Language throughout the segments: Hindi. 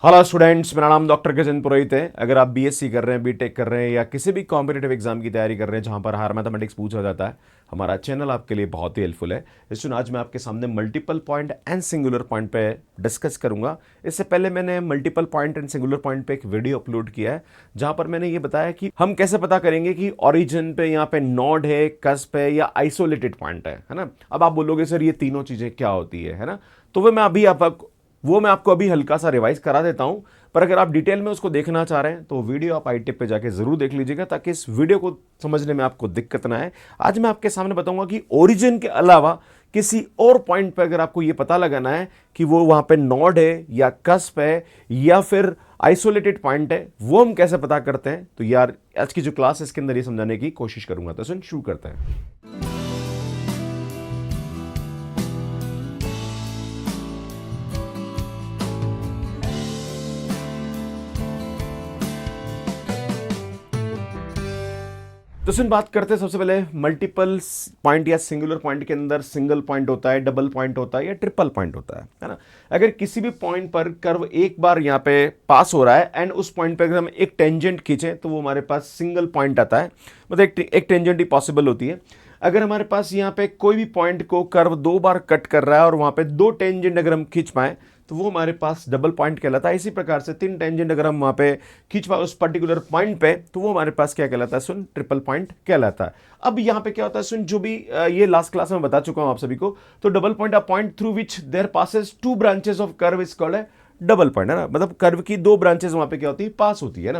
हेलो स्टूडेंट्स, मेरा नाम डॉक्टर गजेंद्र पुरोहित है। अगर आप बीएससी कर रहे हैं, बीटेक कर रहे हैं या किसी भी कॉम्पिटिटिव एग्जाम की तैयारी कर रहे हैं जहां पर हायर मैथमेटिक्स पूछा जाता है, हमारा चैनल आपके लिए बहुत ही हेल्पफुल है। इसलिए आज मैं आपके सामने multiple point and singular point पे डिस्कस करूंगा। इससे पहले मैंने multiple point and singular point पे एक वीडियो अपलोड किया है जहां पर मैंने ये बताया कि हम कैसे पता करेंगे कि ओरिजिन पे यहाँ पे नोड है, कस्प है या आइसोलेटेड पॉइंट है ना। अब आप बोलोगे सर ये तीनों चीजें क्या होती है ना। तो वो मैं आपको अभी हल्का सा रिवाइज करा देता हूं। पर अगर आप डिटेल में उसको देखना चाह रहे हैं तो वीडियो आप आई टिप पे जाके जरूर देख लीजिएगा, ताकि इस वीडियो को समझने में आपको दिक्कत ना आए। आज मैं आपके सामने बताऊंगा कि ओरिजिन के अलावा किसी और पॉइंट पे अगर आपको यह पता लगाना है कि वो वहां पे नोड है या कस्प है या फिर आइसोलेटेड पॉइंट है, वो हम कैसे पता करते हैं। तो यार आज की जो क्लास है इसके अंदर ये समझाने की कोशिश करूंगा। तो सुन शुरू करते हैं। तो सुन बात करते हैं सबसे पहले मल्टीपल पॉइंट या सिंगुलर पॉइंट के अंदर सिंगल पॉइंट होता है, डबल पॉइंट होता है या ट्रिपल पॉइंट होता है ना। अगर किसी भी पॉइंट पर कर्व एक बार यहाँ पे पास हो रहा है एंड उस पॉइंट पे अगर हम एक टेंजेंट खींचें तो वो हमारे पास सिंगल पॉइंट आता है, मतलब एक टेंजेंट ही पॉसिबल होती है। अगर हमारे पास यहाँ पे कोई भी पॉइंट को कर्व दो बार कट कर रहा है और वहां पे दो टेंजेंट अगर हम खींच पाए तो वो हमारे पास डबल पॉइंट कहलाता है। इसी प्रकार से तीन टेंजेंट अगर हम वहां पे खींच पाए उस पर्टिकुलर पॉइंट पे तो वो हमारे पास क्या कहलाता है, सुन ट्रिपल पॉइंट कहलाता है। अब यहाँ पे क्या होता है, सुन जो भी ये लास्ट क्लास में बता चुका हूं आप सभी को, तो double point a point through which there passes two branches of curve is called है डबल पॉइंट, है ना। मतलब कर्व की दो ब्रांचेस वहां पे क्या होती है, पास होती है ना।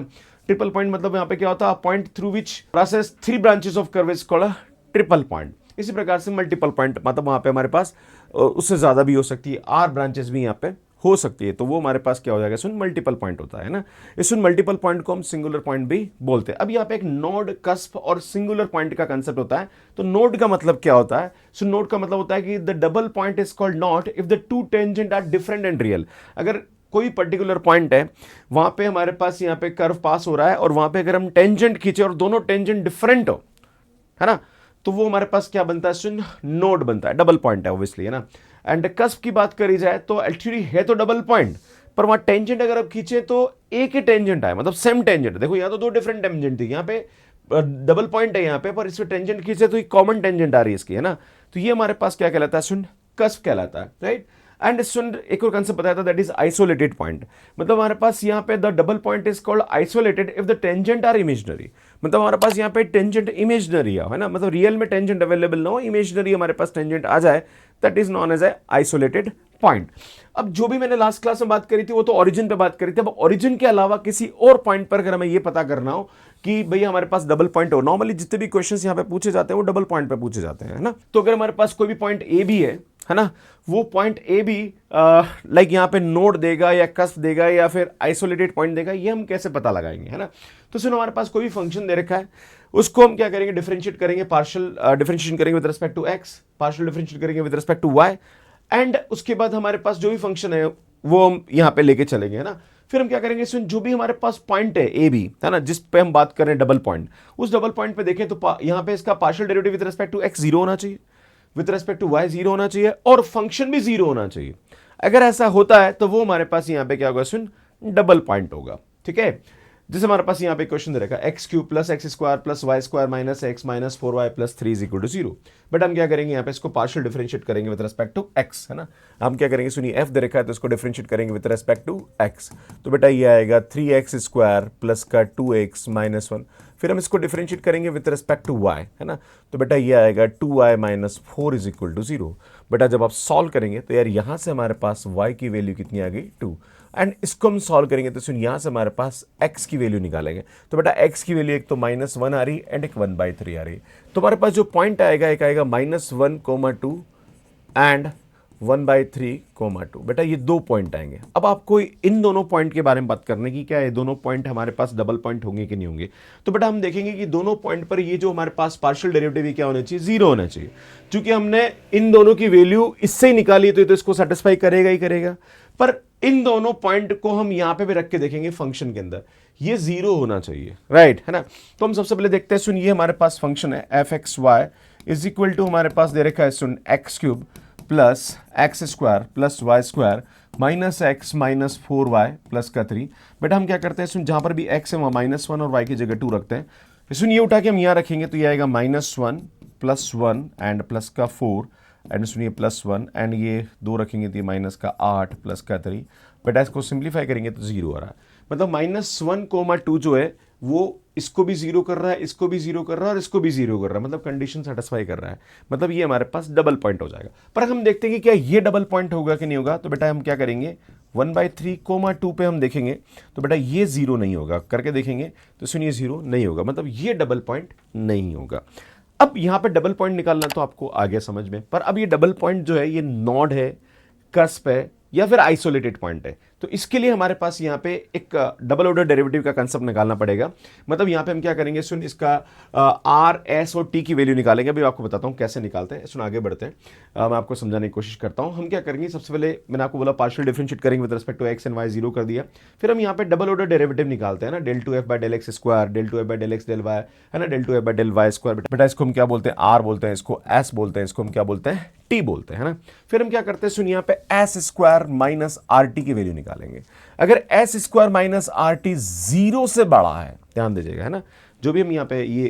ट्रिपल पॉइंट मतलब यहाँ पे क्या होता है, point through which passes three branches of curve is called triple point. इसी प्रकार से मल्टीपल पॉइंट मतलब वहां पे हमारे पास उससे ज्यादा भी हो सकती है, आर ब्रांचेस भी यहाँ पे हो सकती है, तो वो हमारे पास क्या हो जाएगा, सुन मल्टीपल पॉइंट होता है ना। इस सुन मल्टीपल पॉइंट को हम सिंगुलर पॉइंट भी बोलते हैं। अब यहाँ पे एक नोड, कस्प और सिंगुलर पॉइंट का कंसेप्ट होता है। तो नोड का मतलब क्या होता है, सो नोड का मतलब होता है कि the double point is called node if the two tangent are different and real. अगर कोई पर्टिकुलर पॉइंट है, वहां पे हमारे पास यहाँ पे कर्व पास हो रहा है और वहां पे अगर हम टेंजेंट खींचे और दोनों टेंजेंट डिफरेंट हो, है ना, तो वो हमारे पास क्या बनता है, सुन नोड बनता है। डबल पॉइंट है ऑब्वियसली, है ना। एंड कस्प की बात करी जाए तो एक्चुअली है तो डबल पॉइंट, पर वहां टेंजेंट अगर आप खींचे तो एक ही टेंजेंट आए, मतलब सेम टेंजेंट। देखो यहाँ तो दो डिफरेंट टेंजेंट थी, यहाँ पे डबल पॉइंट है यहाँ पे, पर इसमें टेंजेंट खींचे तो एक कॉमन टेंजेंट आ रही है इसकी, है ना। तो ये हमारे पास क्या कहलाता है, सुन कस्प कहलाता है, राइट। एंड सुन एक और कंसेप्ट बताया था, दैट इज आइसोलेटेड पॉइंट। मतलब हमारे पास यहाँ पे the double point is called isolated if the tangent are imaginary. मतलब हमारे पास यहाँ पे टेंजेंट इमेजिनरी है ना, मतलब रियल में टेंजेंट अवेलेबल ना हो, इमेजिनरी हमारे पास टेंजेंट आ जाए, that is known as a isolated point. अब जो भी मैंने लास्ट क्लास में बात करी थी वो तो ओरिजिन पे बात करी थी। अब ओरिजिन के अलावा किसी और पॉइंट पर अगर हमें ये पता करना हो कि भैया हमारे पास डबल पॉइंट हो, नॉर्मली जितने भी क्वेश्चंस यहाँ पे पूछे जाते हैं वो डबल पॉइंट पे पूछे जाते हैं, है ना। तो अगर हमारे पास कोई भी पॉइंट ए भी है ना, वो पॉइंट ए भी लाइक यहाँ पे नोड देगा या कस्प देगा या फिर आइसोलेटेड पॉइंट देगा, ये हम कैसे पता लगाएंगे, है ना। तो सुनो हमारे पास कोई भी फंक्शन दे रखा है, उसको हम क्या करेंगे, डिफरेंशिएट करेंगे, पार्शियल डिफरेंशिएशन करेंगे with respect to X, partial differentiate करेंगे with respect to Y, and उसके बाद हमारे पास जो भी फंक्शन है वो हम यहां पे लेके चलेंगे, है ना। फिर हम क्या करेंगे, सुन जो भी हमारे पास पॉइंट है ए बी, है ना, जिस पे हम बात कर रहे हैं डबल पॉइंट, उस डबल पॉइंट पे देखें तो यहां पे इसका partial derivative with respect to X zero होना चाहिए, with respect to Y zero होना चाहिए और फंक्शन भी जीरो होना चाहिए। अगर ऐसा होता है तो वो हमारे पास यहां पे क्या होगा, सुन डबल पॉइंट होगा, ठीक है। जैसे हमारे पास यहाँ पे क्वेश्चन दे रखा है X cube plus X square plus Y square minus X minus 4y plus 3 is equal to 0। But हम क्या करेंगे, यहाँ पे इसको पार्शियल डिफरेंशिएट करेंगे विद रिस्पेक्ट टू एक्स, है ना। हम क्या करेंगे, सुनिए एफ दे रखा है तो इसको डिफरेंशिएट करेंगे विद रिस्पेक्ट टू एक्स। तो बेटा ये आएगा 3x स्क्वायर प्लस का 2x माइनस 1। फिर हम इसको डिफरेंशिएट करेंगे विद रिस्पेक्ट टू y, है ना। तो बेटा ये आएगा 2y minus 4 is equal to 0। बेटा जब आप सॉल्व करेंगे तो यार यहाँ से हमारे पास y की वैल्यू कितनी आ गई, 2। एंड इसको हम सॉल्व करेंगे तो सुन यहां से हमारे पास x की वैल्यू निकालेंगे। तो बेटा x की वैल्यू एक तो -1 आ रही एंड एक 1/3 आ रही। तो हमारे पास जो पॉइंट आएगा एक आएगा -1, 2 एंड 1/3, 2। बेटा ये दो पॉइंट आएंगे। अब आपको इन दोनों पॉइंट के बारे में बात करने की, क्या ये दोनों पॉइंट हमारे पास डबल पॉइंट होंगे कि नहीं होंगे। तो बेटा हम देखेंगे कि दोनों पॉइंट पर ये जो हमारे पास पार्शियल डेरिवेटिव क्या होना चाहिए, जीरो होना चाहिए। क्योंकि हमने इन दोनों की वैल्यू इससे ही निकाली तो ये तो इसको सेटिस्फाई करेगा ही करेगा। पर इन दोनों पॉइंट को हम यहां पे भी रख के देखेंगे फंक्शन के अंदर, ये जीरो होना चाहिए, राइट, है ना। तो हम सबसे पहले देखते हैं, सुन ये हमारे पास फंक्शन है F X Y is equal to हमारे पास दे रखा है, सुन X cube plus X square plus Y square minus X minus 4y plus का 3। बेटा हम क्या करते हैं, सुन जहाँ पर भी x है वहाँ -1 और y की जगह 2 रखते हैं। सुन ये उठा के हम यहाँ रखेंगे तो ये आएगा -1 प्लस 1 एंड प्लस का 4 एंड सुनिए +1 एंड ये 2 रखेंगे तो ये माइनस का 8 प्लस का 3। बेटा इसको सिंप्लीफाई करेंगे तो 0 आ रहा है। मतलब -1,2 जो है वो इसको भी 0 कर रहा है, इसको भी 0 कर रहा है और इसको भी 0 कर रहा है, मतलब कंडीशन सेटिस्फाई कर रहा है। मतलब ये हमारे पास डबल पॉइंट हो जाएगा। पर हम देखते हैं कि क्या ये डबल पॉइंट होगा कि नहीं होगा। तो बेटा हम क्या करेंगे, 1/3,2 पे हम देखेंगे तो बेटा ये 0 नहीं होगा, करके देखेंगे तो सुनिए 0 नहीं होगा, मतलब ये डबल पॉइंट नहीं होगा। अब यहां पे डबल पॉइंट निकालना तो आपको आ गया समझ में, पर अब ये डबल पॉइंट जो है ये नॉड है, कस्प है या फिर आइसोलेटेड पॉइंट है। तो इसके लिए हमारे पास यहाँ पे एक डबल ऑर्डर डेरिवेटिव का कंसेप्ट निकालना पड़ेगा। मतलब यहाँ पे हम क्या करेंगे, सुन इसका आर एस और टी की वैल्यू निकालेंगे। अभी आपको बताता हूँ कैसे निकालते हैं, सुन आगे बढ़ते हैं। मैं आपको समझाने की कोशिश करता हूँ। हम क्या करेंगे, सबसे पहले मैंने आपको बोला पार्शियल डिफरेंशिएट करेंगे with respect to X and Y, 0 कर दिया। फिर हम यहाँ पे डबल ऑर्डर डेरिवेटिव निकालते हैं ना, del 2f by del x square, del 2f by del x del y है ना, del 2f by del y square. बेटा इसको हम क्या बोलते हैं, आर बोलते हैं, इसको एस बोलते हैं, इसको हम क्या बोलते हैं, टी बोलते हैं ना। फिर हम क्या करते हैं, सुन यहाँ पे S square minus R T की वैल्यू निकालेंगे। अगर S square minus R T 0 से बड़ा है, ध्यान दीजिएगा है ना, जो भी हम यहाँ पे ये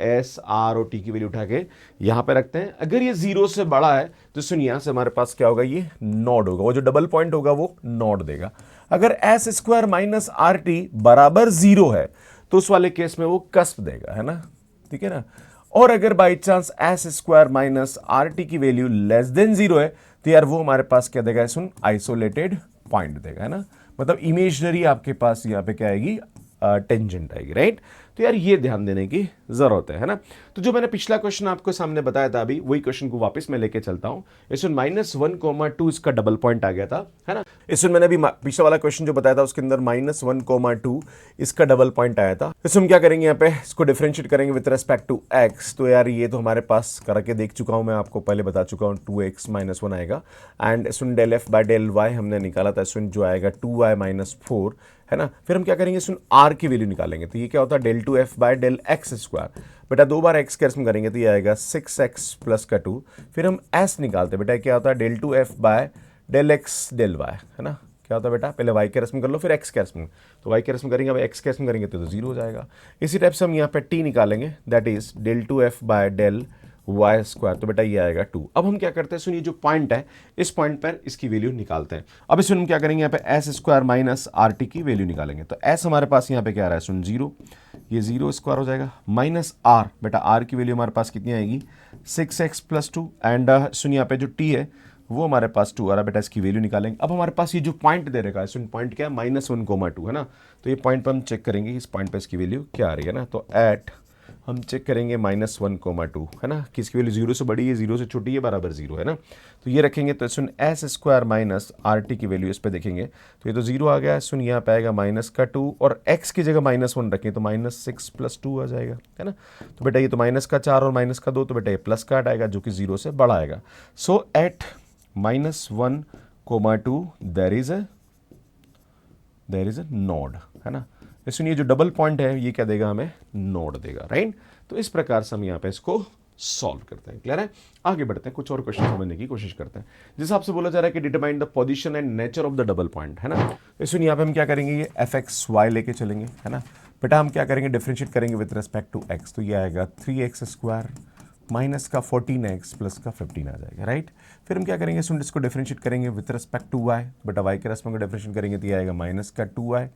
एस आर और टी की वैल्यू उठा के यहाँ पे रखते हैं, अगर ये 0 से बड़ा है तो सुन यहाँ से हमारे पास क्या होगा, ये नॉड होगा, वो जो डबल पॉइंट होगा वो नॉड देगा। अगर S square minus R T बराबर 0 है तो उस वाले केस में वो कस्प देगा, है ना, ठीक है ना। और अगर by chance S square minus R T की वैल्यू लेस देन 0 है तो यार वो हमारे पास क्या देगा, सुन आइसोलेटेड पॉइंट देगा, है ना। मतलब इमेजनरी आपके पास यहाँ पे क्या आएगी, टेंजेंट आएगी, राइट। तो यार ये ध्यान देने की जरूरत है ना। तो जो मैंने पिछला क्वेश्चन आपको सामने बताया था, अभी वही क्वेश्चन को वापस मैं लेके चलता हूं। इसमें -1,2 इसका डबल पॉइंट आ गया था, है ना। इसमें मैंने अभी पिछला वाला क्वेश्चन जो बताया था उसके अंदर -1,2 इसका डबल पॉइंट आया था। इसमें हम क्या करेंगे, यहाँ पे इसको डिफरेंशिएट करेंगे विद रेस्पेक्ट टू एक्स। तो यार ये तो हमारे पास करके देख चुका हूं मैं, आपको पहले बता चुका हूं, 2x - 1 आएगा। And soon del f by del y हमने निकाला था, सुन जो आएगा 2y - 4, है ना। फिर हम क्या करेंगे, सुन r की वैल्यू निकालेंगे। तो ये क्या होता है, del 2f by del x square. बेटा 2 बार x के रस्म करेंगे तो ये आएगा 6x प्लस का 2। फिर हम s निकालते हैं, बेटा क्या होता है, del 2f by del x del y, है ना। क्या होता है बेटा, पहले y के रस्म कर लो फिर x के रस्म। तो y के रस्म करेंगे, अब x के रस्म करेंगे तो 0 हो जाएगा। इसी टाइप से हम यहाँ पे t निकालेंगे, that is del 2f by del Y square. तो बेटा ये आएगा 2। अब हम क्या करते हैं, सुनिए जो पॉइंट है इस पॉइंट पर इसकी वैल्यू निकालते हैं। अब इसमें हम क्या करेंगे, यहाँ पे S square minus R T की वैल्यू निकालेंगे। तो एस हमारे पास यहाँ पे क्या आ रहा है, सुन 0, ये 0 स्क्वायर हो जाएगा, माइनस आर, बेटा आर की वैल्यू हमारे पास कितनी आएगी, 6x + 2 एंड सुन यहाँ पे जो टी है वो हमारे पास 2 आ रहा है। बेटा इसकी वैल्यू निकालेंगे। अब हमारे पास ये जो पॉइंट दे रखा है, सुन पॉइंट क्या है, -1,2 है ना। तो ये पॉइंट पर हम चेक करेंगे इस पॉइंट पर इसकी वैल्यू क्या आ रही है ना। तो एट हम चेक करेंगे -1,2 है ना, किसकी वैल्यू 0 से बड़ी है, 0 से छोटी है, बराबर 0 है ना। तो ये रखेंगे तो सुन S square minus R T की वैल्यू इस पे देखेंगे तो ये तो 0 आ गया। सुन यहाँ पे आएगा -2 और x की जगह -1 रखें तो -6 + 2 आ जाएगा, है ना। तो बेटा ये तो -4 और -2, तो बेटा ये प्लस का आएगा जो कि 0 से बड़ा आएगा। So at -1,2 there is a node, है ना। सुनिए जो डबल पॉइंट है ये क्या देगा, हमें नोड देगा, राइट। तो इस प्रकार से हम यहाँ पे इसको सॉल्व करते हैं, क्लियर है। आगे बढ़ते हैं, कुछ और क्वेश्चन समझने की कोशिश करते हैं। जिस हिसाब से बोला जा रहा है कि determine the position and nature of the double point, है ना। सुनिए यहाँ पे हम क्या करेंगे, ये fxy लेके चलेंगे, है ना। बेटा हम क्या करेंगे, डिफरेंशिएट करेंगे विद रिस्पेक्ट टू x। तो ये आएगा 3x स्क्वायर माइनस का 14x प्लस का 15 आ जाएगा, राइट। फिर हम क्या करेंगे, सुन इसको डिफरेंशिएट करेंगे विद रिस्पेक्ट टू y। बेटा y के रेस्पेक्ट में डिफरेंशिएट करेंगे तो ये आएगा -2y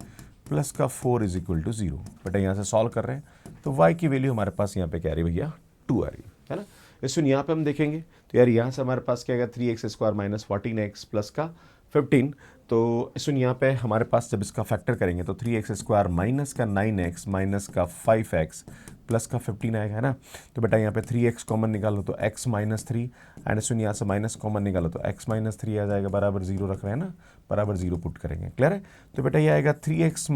प्लस का 4 = 0। बेटा यहाँ से सॉल्व कर रहे हैं तो y की वैल्यू हमारे पास यहाँ पे क्या आ रही है भैया, 2 आ रही है ना। इसमें यहाँ पे हम देखेंगे तो यार यहाँ से हमारे पास क्या आएगा, 3x square minus 14x plus का 15। तो इसमें यहाँ पे हमारे पास जब इसका फैक्टर करेंगे तो 3x स्क्वायर माइनस का 9x माइनस का 5x प्लस का 15 आएगा, है ना। तो बेटा यहाँ पे 3x कॉमन निकालो तो x -3 एंड सुन यहाँ से माइनस कॉमन निकालो तो x -3 आ जाएगा, बराबर 0 रख रहे हैं ना, बराबर 0 पुट करेंगे, क्लियर है। तो बेटा ये आएगा 3x -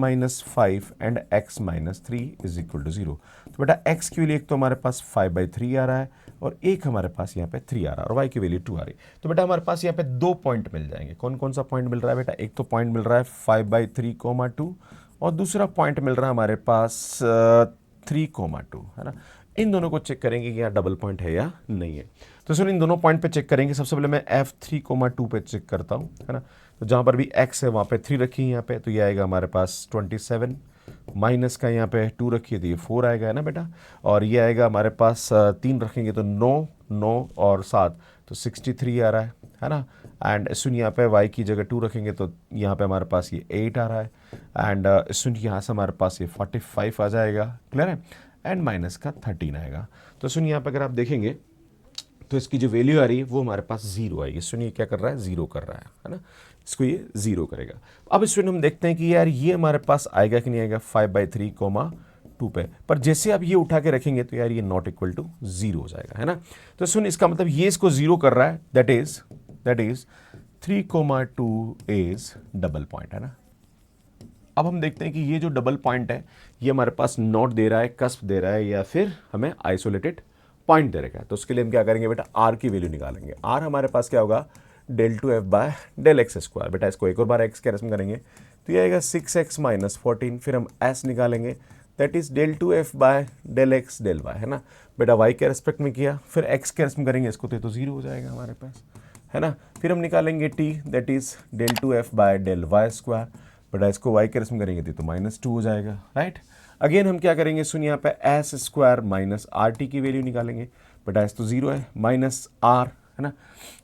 5 एंड x -3 = 0। तो बेटा x की वैल्यू एक तो हमारे पास 5/3 आ रहा है और एक हमारे पास यहाँ पे 3 आ रहा है और y की वैल्यू 2 आ रही है। तो बेटा हमारे पास यहाँ पे 2 पॉइंट मिल जाएंगे। कौन कौन सा पॉइंट मिल रहा है बेटा, एक तो पॉइंट मिल रहा है 5/3, 2 और दूसरा पॉइंट मिल रहा है हमारे पास 3,2, है ना। इन दोनों को चेक करेंगे कि यहाँ डबल पॉइंट है या नहीं है। तो सुन इन दोनों पॉइंट पे चेक करेंगे। सबसे पहले मैं F3,2 पे चेक करता हूँ, है ना। तो जहाँ पर भी x है वहाँ पे 3 रखी है यहाँ पे, तो ये आएगा हमारे पास 27, माइनस का यहाँ पे 2 रखिए तो ये 4 आएगा, है ना बेटा। और ये आएगा हमारे पास 3 रखेंगे तो 9, 9 और 7 तो 63 आ रहा है ना। एंड सुन यहाँ पे y की जगह 2 रखेंगे तो यहाँ पे हमारे पास ये 8 आ रहा है। एंड सुन यहाँ से हमारे पास ये 45 आ जाएगा, क्लियर है। एंड माइनस का 13 आएगा। तो सुन यहाँ पे अगर आप देखेंगे तो इसकी जो वैल्यू आ रही है वो हमारे पास 0 आएगी। सुनिए क्या कर रहा है, 0 कर रहा है ना। इसको ये 0 करेगा। अब इसमें हम देखते हैं कि यार ये हमारे पास आएगा कि नहीं आएगा 5/3, 2 पे। पर जैसे आप ये उठा के रखेंगे तो यार ये नॉट इक्वल टू 0 हो जाएगा, है ना। तो सुन इसका मतलब ये इसको 0 कर रहा है, that is 3, 2 is double point, है ना। अब हम देखते हैं कि ये जो डबल पॉइंट है ये हमारे पास नॉट दे रहा है, कस्प दे रहा है, या फिर हमें आइसोलेटेड पॉइंट दे रखा है। तो उसके लिए हम क्या करेंगे बेटा, आर की वैल्यू निकालेंगे। आर हमारे पास क्या होगा, del 2f by del x square. बेटा इसको एक और बार x के रस्म करेंगे तो ये आएगा 6x माइनस 14। फिर हम s निकालेंगे, that is del 2f by del x del y, है ना। बेटा y के रेस्पेक्ट में किया, फिर x के रस्म करेंगे इसको तो 0 हो जाएगा हमारे पास, है ना। फिर हम निकालेंगे t, that is del 2f by del y square. बेटा इसको y के रस्म करेंगे तो -2 हो जाएगा, राइट। अगेन हम क्या करेंगे, सुन यहाँ पे S square minus R T की वैल्यू निकालेंगे। बेटा एस तो 0 है, माइनस आर, है ना।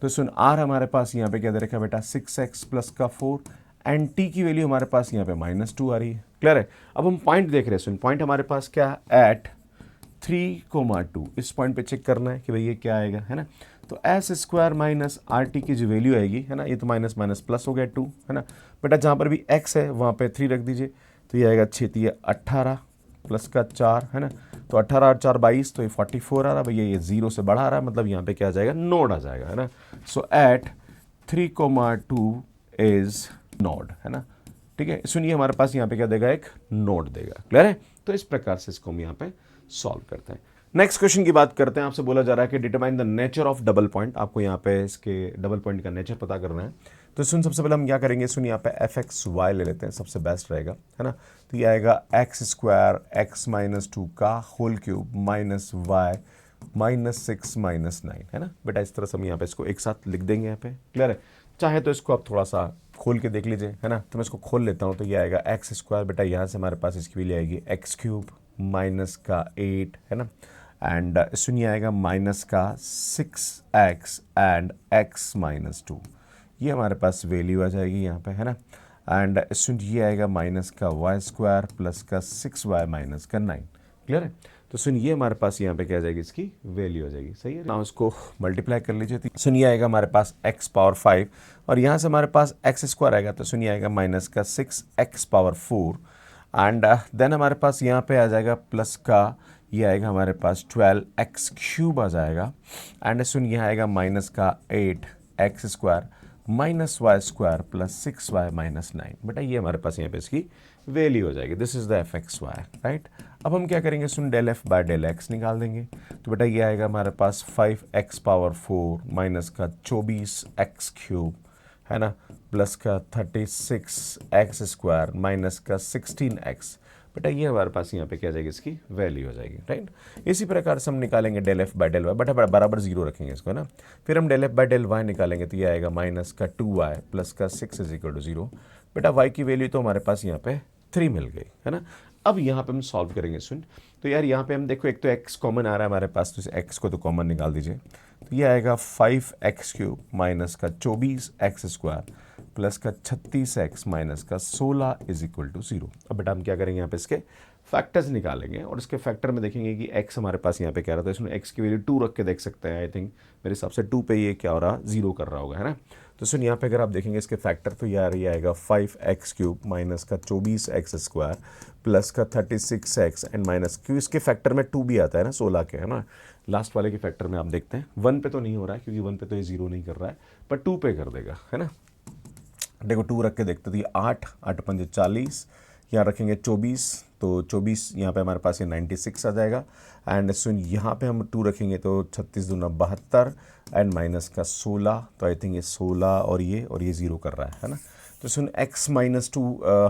तो सुन आर हमारे पास यहाँ पे क्या दे रखा है बेटा, 6x प्लस का 4 एंड टी की वैल्यू हमारे पास यहाँ पे -2 आ रही है, क्लियर है। अब हम पॉइंट देख रहे हैं, सुन पॉइंट हमारे पास क्या एट 3, 2, इस पॉइंट पे चेक करना है कि भाई ये क्या आएगा, है ना। तो S square minus R T की जो वैल्यू आएगी, है ना, ये तो माइनस माइनस प्लस हो गया 2, है ना। बेटा जहाँ पर भी x है वहाँ पे 3 रख दीजिए, तो ये आएगा 6 18 प्लस का 4, है ना। तो 18 और 4 22, तो ये 44 आ रहा है भैया, ये 0 से बड़ा आ रहा है, मतलब यहाँ पे क्या आ जाएगा, नोड आ जाएगा, है ना। सो एट 3, 2 इज नोड, है ना। ठीक है, सुनिए हमारे पास यहाँ पे क्या देगा, एक नोड देगा, क्लियर है। तो इस प्रकार से इसको हम यहाँ पे सॉल्व करते हैं। नेक्स्ट क्वेश्चन की बात करते हैं। आपसे बोला जा रहा है कि determine the nature of double point. आपको यहाँ पे इसके डबल पॉइंट का नेचर पता करना है। तो सुन सबसे पहले हम क्या करेंगे, सुन यहाँ पे fx(y) ले लेते हैं, सबसे बेस्ट रहेगा, है ना। तो ये आएगा x स्क्वायर x माइनस 2 का whole cube minus y minus 6 minus 9, है ना। बेटा इस तरह से हम यहाँ पे इसको एक साथ लिख देंगे यहाँ पे, क्लियर है। चाहे तो इसको आप थोड़ा सा खोल के देख लीजिए, है ना। तो मैं इसको खोल लेता हूँ, तो ये आएगा एक्स स्क्वायर। बेटा यहाँ से हमारे पास इसकी वैल्यू आएगी एक्स क्यूब माइनस का 8, है ना। एंड सुनिए आएगा माइनस का 6x एंड x माइनस 2, ये हमारे पास वैल्यू आ जाएगी यहाँ पे, है ना। एंड सुन ये आएगा माइनस का y स्क्वायर प्लस का 6y माइनस का 9, क्लियर है। तो सुन ये हमारे पास यहाँ पे क्या आ जाएगी, इसकी वैल्यू आ जाएगी, सही है ना। उसको मल्टीप्लाई कर लीजिए, तो सुनिए आएगा हमारे पास x पावर 5 और यहाँ से हमारे पास x स्क्वायर आएगा, तो सुनिए आएगा माइनस का 6x पावर 4 एंड देन हमारे पास यहाँ पे आ जाएगा प्लस का, ये आएगा हमारे पास 12x क्यूब आ जाएगा। एंड सुन ये आएगा माइनस का 8x square minus Y square plus 6y minus 9। बेटा ये हमारे पास यहाँ पे इसकी वैल्यू हो जाएगी, this is the fxy, right. अब हम क्या करेंगे, सुन del f by del x निकाल देंगे। तो बेटा ये आएगा हमारे पास 5x पावर 4 माइनस का 24x क्यूब, है ना, प्लस का 36x स्क्वायर माइनस का 16x। बेटा ये हमारे पास यहाँ पे क्या जाएगी, इसकी वैल्यू हो जाएगी, राइट। इसी प्रकार से हम निकालेंगे del f by del y। बेटा बराबर 0 रखेंगे इसको, है ना। फिर हम del f by del y निकालेंगे, तो ये आएगा माइनस का 2y प्लस का 6 इज इक्वल टू 0। बेटा y की वैल्यू तो हमारे पास यहाँ पे 3 मिल गई, है ना। अब यहाँ पे हम सॉल्व करेंगे, सुन। तो यार यहाँ पे हम देखो, एक तो x कॉमन आ रहा है हमारे पास, तो इस x को तो कॉमन निकाल दीजिए। तो ये आएगा 5x क्यूब माइनस का 24x स्क्वायर प्लस का 36x माइनस का 16 इज इक्वल टू 0। अब बेटा हम क्या करेंगे, यहाँ पे इसके फैक्टर्स निकालेंगे और इसके फैक्टर में देखेंगे कि x हमारे पास यहाँ पे क्या रहा था, इसमें x की वैल्यू 2 रख के देख सकते हैं। आई थिंक मेरे हिसाब से 2 पे ये क्या हो रहा, 0 कर रहा होगा, है ना। तो सुन यहाँ पे अगर आप देखेंगे इसके फैक्टर, तो यार ये आएगा 5x क्यूब माइनस का 24x स्क्वायर प्लस का 36x एंड माइनस क्यों, इसके फैक्टर में 2 भी आता है ना, 16 के, है ना। लास्ट वाले के फैक्टर में आप देखते हैं 1 पे तो नहीं हो रहा है, क्योंकि 1 पे तो ये 0 नहीं कर रहा है, पर 2 पे कर देगा, है ना। देखो 2 रख के देखते, तो ये 8, 8 पंजे 40, यहाँ रखेंगे 24, तो 24 यहाँ पे हमारे पास ये 96 आ जाएगा। एंड सुन यहाँ पे हम 2 रखेंगे तो 36 दूना 72 एंड माइनस का 16, तो आई थिंक ये 16 और ये 0 कर रहा है ना। तो सुन x माइनस 2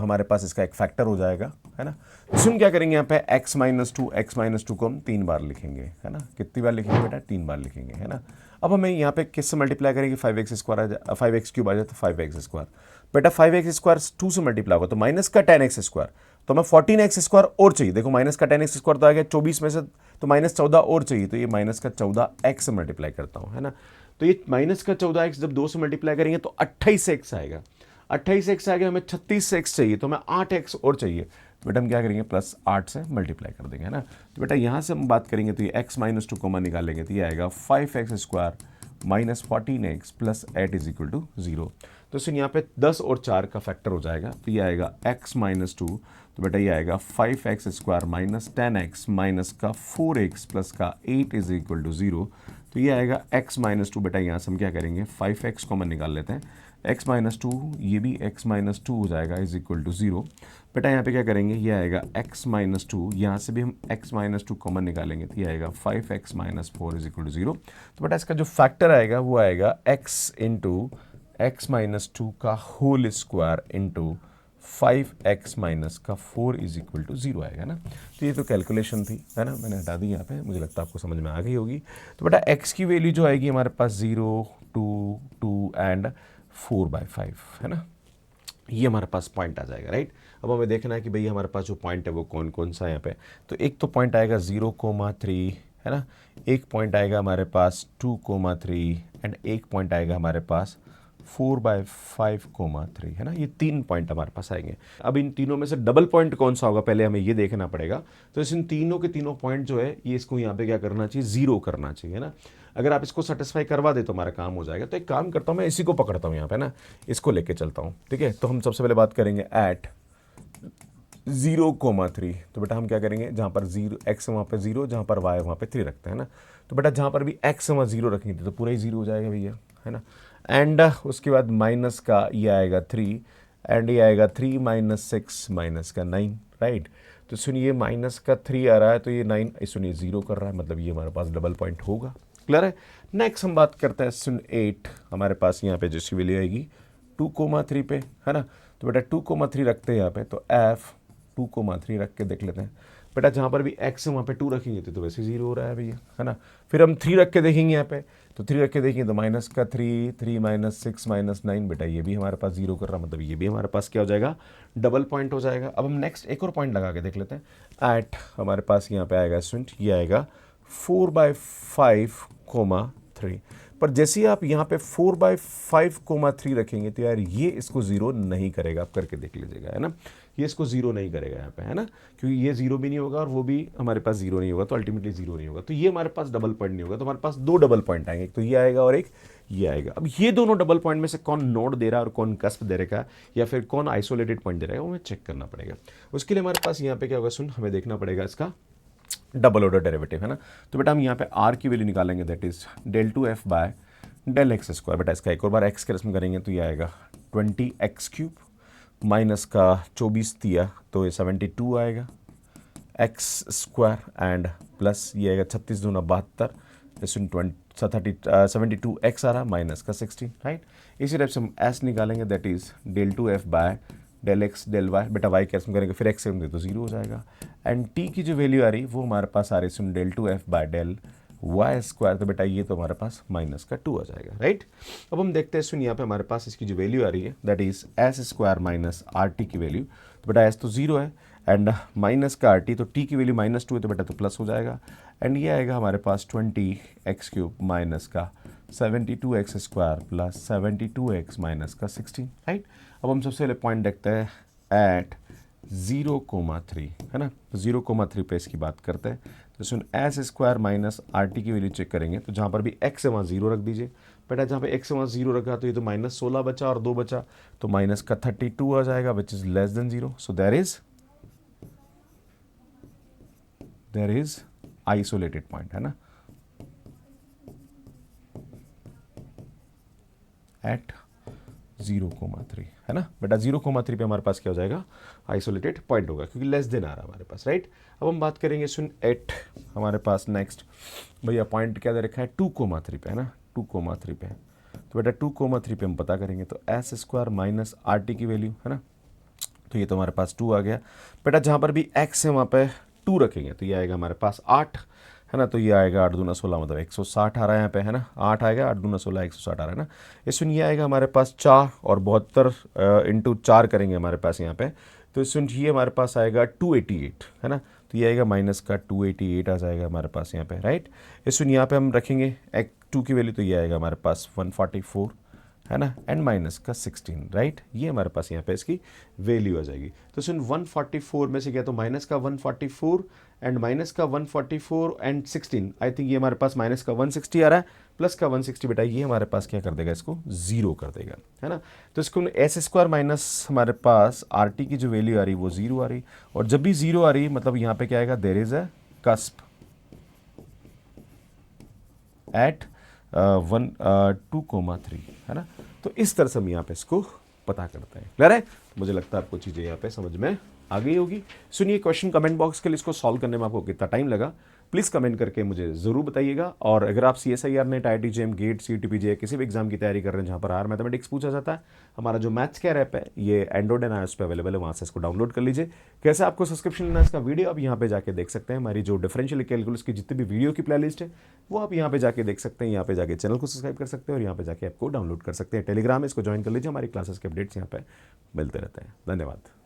हमारे पास इसका एक फैक्टर हो जाएगा, है ना। सुन क्या करेंगे यहाँ पे x माइनस 2 को हम 3 बार लिखेंगे, है ना। कितनी बार लिखेंगे बेटा, 3 बार लिखेंगे, है ना। अब हमें यहाँ पे किससे मल्टीप्लाई करेंगे, 5x² आ जाए, 5x³ आ जाए तो 5x²। बेटा 5x² 2 से मल्टीप्लाई होगा तो माइनस का 10x², तो हमें 14x² और चाहिए। देखो माइनस का 10x² तो आ गया 24 में से, तो माइनस 14 और चाहिए, तो ये माइनस का 14x से मल्टीप्लाई करता हूँ, है ना। तो ये माइनस का 14x जब 2 से मल्टीप्लाई करेंगे तो 28x आएगा। 28x आ गया, हमें 36x चाहिए, तो हमें 8x और चाहिए। तो बेटा हम क्या करेंगे, प्लस 8 से मल्टीप्लाई कर देंगे, है ना। तो बेटा यहाँ से हम बात करेंगे तो ये x माइनस 2 कॉमन निकालेंगे तो ये आएगा 5x² minus 14x plus 8 is equal to 0। तो इसमें यहाँ पे 10 और 4 का फैक्टर हो जाएगा, तो ये आएगा x माइनस 2, तो बेटा ये आएगा 5x² माइनस 10x माइनस का 4x प्लस का 8 इज इक्वल टू 0। तो ये आएगा x माइनस 2, बेटा यहाँ से हम क्या करेंगे 5x कॉमन निकाल लेते हैं, x माइनस 2, ये भी x माइनस 2 हो जाएगा इज इक्वल टू 0। बेटा यहाँ पे क्या करेंगे, ये आएगा x माइनस 2, यहाँ से भी हम x माइनस 2 कॉमन निकालेंगे तो ये आएगा 5x minus 4 is equal to 0। तो बेटा इसका जो फैक्टर आएगा वो आएगा x इंटू एक्स माइनस 2 का whole square into 5x minus का 4 इज इक्वल टू 0 आएगा ना। तो ये तो कैलकुलेशन थी, है ना, मैंने हटा दी यहाँ पे, मुझे लगता है आपको समझ में आ गई होगी। तो बेटा x की वैल्यू जो आएगी हमारे पास 0, 2, 2 एंड 4/5, है ना। ये हमारे पास पॉइंट आ जाएगा, राइट। अब हमें देखना है कि भाई हमारे पास जो पॉइंट है वो कौन कौन सा है यहाँ पे। तो एक तो पॉइंट आएगा 0,3, है ना, एक पॉइंट आएगा हमारे पास 2,3 एंड एक पॉइंट आएगा हमारे पास 4/5,3, है ना। ये 3 पॉइंट हमारे पास आएंगे। अब इन तीनों में से डबल पॉइंट कौन सा होगा पहले हमें ये देखना पड़ेगा। तो इन तीनों के तीनों पॉइंट जो है ये इसको यहाँ पे क्या करना चाहिए, 0 करना चाहिए, है ना। अगर आप इसको सेटिस्फाई करवा दे तो हमारा काम हो जाएगा। तो एक काम करता हूँ, मैं इसी को पकड़ता हूँ यहाँ पे ना, इसको लेके चलता हूँ, ठीक है। तो हम सबसे पहले बात करेंगे एट 0,3। तो बेटा हम क्या करेंगे, जहाँ पर 0 x वहाँ पे 0, जहाँ पर y वहाँ पे 3 रखते हैं ना। तो बेटा जहाँ पर भी x वहाँ 0 रखेंगे तो पूरा ही 0 हो जाएगा भैया, है ना। एंड उसके बाद माइनस का ये आएगा 3 एंड ये आएगा 3 माइनस 6 माइनस का 9, राइट। तो सुनिए माइनस का 3 आ रहा है तो ये 9 सुनिए 0 कर रहा है, मतलब ये हमारे पास डबल पॉइंट होगा। क्लियर है। नेक्स्ट हम बात करते हैं सुन 8, हमारे पास यहाँ पे जिसकी वैल्यू आएगी 2,3 पे, है ना। तो बेटा 2,3 रखते हैं यहाँ पे, तो f 2,3 रख के देख लेते हैं। बेटा जहाँ पर भी x है वहाँ पे 2 रखेंगे तो वैसे 0 हो रहा है भैया, है ना। फिर हम 3 रख के देखेंगे यहाँ पे, तो 3 रख के देखेंगे तो माइनस का 3, 3 माइनस 6 माइनस 9, बेटा ये भी हमारे पास 0 कर रहा है, मतलब ये भी हमारे पास क्या हो जाएगा, डबल पॉइंट हो जाएगा। अब हम नेक्स्ट एक और पॉइंट लगा के देख लेते हैं। एट हमारे पास यहाँ पे आएगा स्टूडेंट, ये आएगा 4/5,3। पर जैसे ही आप यहाँ पे 4/5,3 रखेंगे तो यार ये इसको 0 नहीं करेगा, आप करके देख लीजिएगा, है ना। ये इसको 0 नहीं करेगा यहाँ पे, है ना, क्योंकि ये 0 भी नहीं होगा और वो भी हमारे पास 0 नहीं होगा, तो अल्टीमेटली 0 नहीं होगा। तो ये हमारे पास डबल पॉइंट नहीं होगा, तो हमारे पास 2 डबल पॉइंट आएंगे, एक तो ये आएगा और एक ये आएगा। अब ये दोनों डबल पॉइंट में से कौन नोड दे रहा है और कौन कस्प दे रहा है या फिर कौन आइसोलेटेड पॉइंट दे रहा है, वो हमें चेक करना पड़ेगा। उसके लिए हमारे पास यहाँ पे क्या होगा, सुन हमें देखना पड़ेगा इसका डबल ऑर्डर डेरिवेटिव, है ना। तो बेटा हम यहाँ पे r की वैल्यू निकालेंगे, that is del 2f by del x²। बेटा इसका एक और बार x के रस्म करेंगे तो ये आएगा 20x³ माइनस का 24 दिया तो ये 72 आएगा x² एंड प्लस ये आएगा 36 दूना 72, इसमें 72x आ रहा माइनस का 16, राइट। इसी टाइप से हम s निकालेंगे, that is del 2f by del x del y। बेटा y कैसे करेंगे, फिर x से हम दे तो 0 हो जाएगा। एंड t की जो वैल्यू आ रही वो हमारे पास आ रही है del 2f by del y²। तो बेटा ये तो हमारे पास माइनस का 2 आ जाएगा, राइट। अब हम देखते हैं सुन यहाँ पे हमारे पास इसकी जो वैल्यू आ रही है that is s² minus RT की वैल्यू। तो बेटा s तो 0 है एंड माइनस का RT, तो t की वैल्यू -2 है तो बेटा तो प्लस हो जाएगा। एंड ये आएगा हमारे पास 20x³ माइनस का 72x² प्लस 72x माइनस का 16, राइट। अब हम सबसे पहले पॉइंट देखते हैं एट 0,3, है ना। तो 0,3 पे इसकी बात करते हैं। तो सुन s² माइनस RT की वैल्यू चेक करेंगे, तो जहाँ पर भी x है वहाँ 0 रख दीजिए। बेटा जहाँ पे x है वहाँ 0 रखा तो ये तो -16 बचा और 2 बचा, तो माइनस का 32 आ जाएगा which is less than 0। So there is isolated point, है ना, एट 0,3, है ना। बेटा 0,3 पे हमारे पास क्या हो जाएगा, आइसोलेटेड पॉइंट होगा, क्योंकि लेस देन आ रहा है हमारे पास, राइट। अब हम बात करेंगे सुन 8 हमारे पास नेक्स्ट भैया पॉइंट क्या दे रखा है 2,3 पे, है ना, 2,3 पे। तो बेटा 2,3 पे हम पता करेंगे तो s² माइनस RT की वैल्यू, है ना। तो ये तो हमारे पास 2 आ गया। बेटा जहाँ पर भी x है वहाँ पे 2 रखेंगे तो ये आएगा हमारे पास 8, है ना। तो ये आएगा 8 दूना 16 मतलब 160 आ रहा है यहाँ पे, है ना। 8 आएगा, 8 दूना 16 160 आ रहा है ना। इसमें ये आएगा हमारे पास 4 और 72 इंटू 4 करेंगे हमारे पास यहाँ पे, तो इसमें ये हमारे पास आएगा 288, है ना। तो ये आएगा माइनस का 288 आ जाएगा हमारे पास यहाँ पे, राइट। इसमें यहाँ पे हम रखेंगे एक 2 की वैल्यू, तो ये आएगा हमारे पास 144, है ना, एंड माइनस का 16, राइट। ये हमारे पास यहाँ पे इसकी वैल्यू आ जाएगी। तो सुन 144 में से क्या, तो माइनस का 144 एंड माइनस का 144 एंड 16, आई थिंक ये हमारे पास माइनस का 160 आ रहा है, प्लस का 160 बेटा ये हमारे पास क्या कर देगा, इसको जीरो कर देगा, है ना। तो इसको एस स्क्वायर माइनस हमारे पास आर टी की जो वैल्यू आ रही वो जीरो आ रही, और जब भी जीरो आ रही मतलब यहाँ पे क्या आएगा, there is a cusp at 2,3, है ना। तो इस तरह से हम यहाँ पे इसको पता करते हैं। क्लियर है? मुझे लगता है आपको चीज़ें यहाँ पे समझ में आ गई होगी। सुनिए क्वेश्चन कमेंट बॉक्स के लिए, इसको सॉल्व करने में आपको कितना टाइम लगा प्लीज़ कमेंट करके मुझे ज़रूर बताइएगा। और अगर आप CSIR net, IIT JEM, gate, CET किसी भी एग्जाम की तैयारी कर रहे हैं जहाँ पर मैथमेटिक्स पूछा जाता है, हमारा जो मैथ्स केयर ऐप है ये एंड्रॉइड एंड iOS पे अवेलेबल है, वहाँ से इसको डाउनलोड कर लीजिए। कैसे आपको सब्सक्रिप्शन लेना है इसका वीडियो आप यहाँ पे जाके देख सकते हैं। हमारी जो डिफरेंशियल कैलकुलस की जितनी भी वीडियो की प्लेलिस्ट है वो आप यहाँ पे जाके देख सकते हैं। यहाँ पे जाके चैनल को सब्सक्राइब कर सकते हैं और यहाँ पे जाके आपको डाउनलोड कर सकते हैं। टेलीग्राम इसको ज्वाइन कर लीजिए, हमारी क्लासेस के अपडेट्स यहाँ पे मिलते रहते हैं। धन्यवाद।